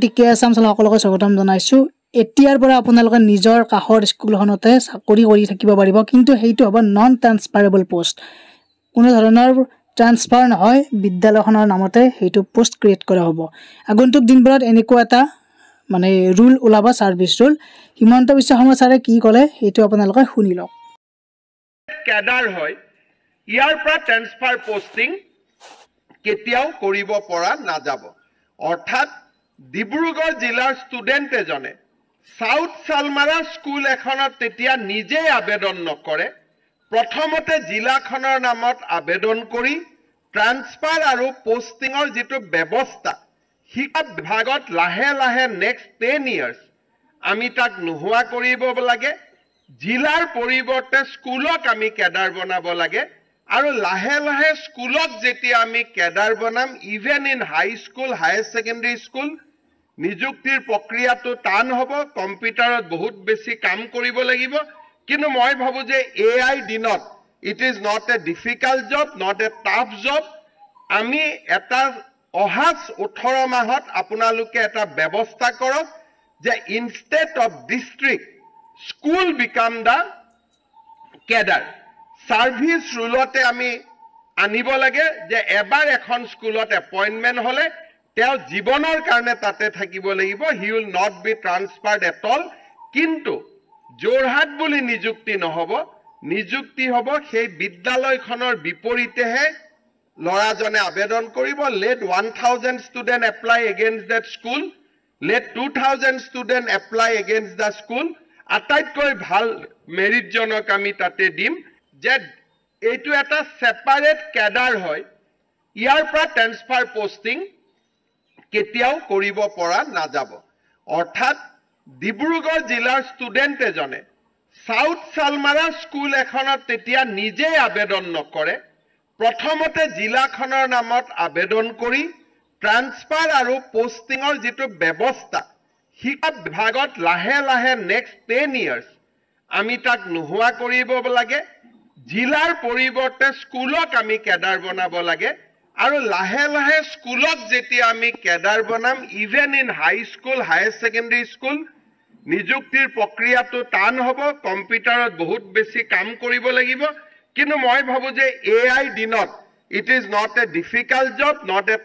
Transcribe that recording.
টিকে আছাম সকলোকে স্বাগতম জনাইছো। এতিয়াৰ পৰা আপোনালোকে নিজৰ কাষৰ স্কুলখনতে চাকৰি কৰি থাকিব পাৰিব, কিন্তু সেইটো হ'ব নন ট্ৰান্সফাৰেবল পোষ্ট। কোনো ধৰণৰ ট্ৰান্সফাৰ নহয়, বিদ্যালয়খনৰ নামতে সেইটো পোষ্ট ক্ৰিয়েট কৰা হ'ব। আগন্তুক দিনবোৰত এনেকুৱা এটা ৰুল ওলাব, ছাৰ্ভিচ ৰুল। হিমন্ত বিশ্ব শৰ্মা ছাৰে কি ক'লে সেইটো আপোনালোকে শুনি লওক। কেডাৰ হয়, ইয়াৰ পৰা ট্ৰান্সফাৰ পোষ্টিং কেতিয়াও কৰিব পৰা নাযাব। অৰ্থাৎ ডিব্ৰুগড় জিলাৰ ষ্টুডেণ্ট এজনে সাউথ সালমাৰা স্কুল এখনত তেতিয়া নিজে আবেদন নকৰে, প্ৰথমতে জিলাখনৰ নামত আবেদন কৰি ট্ৰান্সফাৰ আৰু পোষ্টিঙৰ যিটো ব্যৱস্থা শিক্ষা বিভাগত লাহে লাহে নেক্সট 10 years আমি তাক নোহোৱা কৰিব লাগে। জিলাৰ পৰিৱৰ্তে স্কুলক আমি কেডাৰ বনাব লাগে, আৰু লাহে লাহে স্কুলক যেতিয়া আমি কেডাৰ বনাম, even in high school, higher secondary school, নিযুক্তিৰ প্ৰক্ৰিয়াটো টান হ'ব, কম্পিউটাৰত বহুত বেছি কাম কৰিব লাগিব। কিন্তু মই ভাবো যে AI দিনত it is not a difficult job, not a tough job. আমি এটা অহা 18 মাহত আপোনালোকে এটা ব্যৱস্থা কৰক যে instead of district school become the cadre. Service ৰুলতে আমি আনিব লাগে যে এবাৰ এখন স্কুলত এপইণ্টমেণ্ট হ'লে তেওঁ জীৱনৰ কাৰণে তাতে থাকিব লাগিব, he will not be transferred at all. কিন্তু যোৰহাট বুলি নিযুক্তি নহ'ব, নিযুক্তি হ'ব সেই বিদ্যালয়খনৰ বিপৰীতেহে ল'ৰাজনে আবেদন কৰিব। Let 1000 student apply against that school, let 2000 student apply against the school. আটাইতকৈ ভাল মেৰিটজনক আমি তাতে দিম যে এইটো এটা ছেপাৰেট কেডাৰ হয়, ইয়াৰ পৰা ট্ৰান্সফাৰ পোষ্টিং কেতিয়াও কৰিব পৰা নাযাব। অৰ্থাৎ ডিব্ৰুগড় জিলাৰ ষ্টুডেণ্ট এজনে সাউথ সালমাৰা স্কুল এখনত তেতিয়া নিজে আবেদন নকৰে, প্ৰথমতে জিলাখনৰ নামত আবেদন কৰি ট্ৰান্সফাৰ আৰু পোষ্টিঙৰ যিটো ব্যৱস্থা শিক্ষা বিভাগত লাহে লাহে নেক্সট 10 years আমি তাক নোহোৱা কৰিব লাগে। জিলাৰ পৰিৱৰ্তে স্কুলক আমি কেডাৰ বনাব লাগে, আৰু লাহে লাহে স্কুলক যেতিয়া আমি কেডাৰ বনাম, even in high school, higher secondary school, নিযুক্তিৰ প্ৰক্ৰিয়াটো টান হ'ব, কম্পিউটাৰত বহুত বেছি কাম কৰিব লাগিব। কিন্তু মই ভাবো যে AI দিনত it is not a difficult job, not a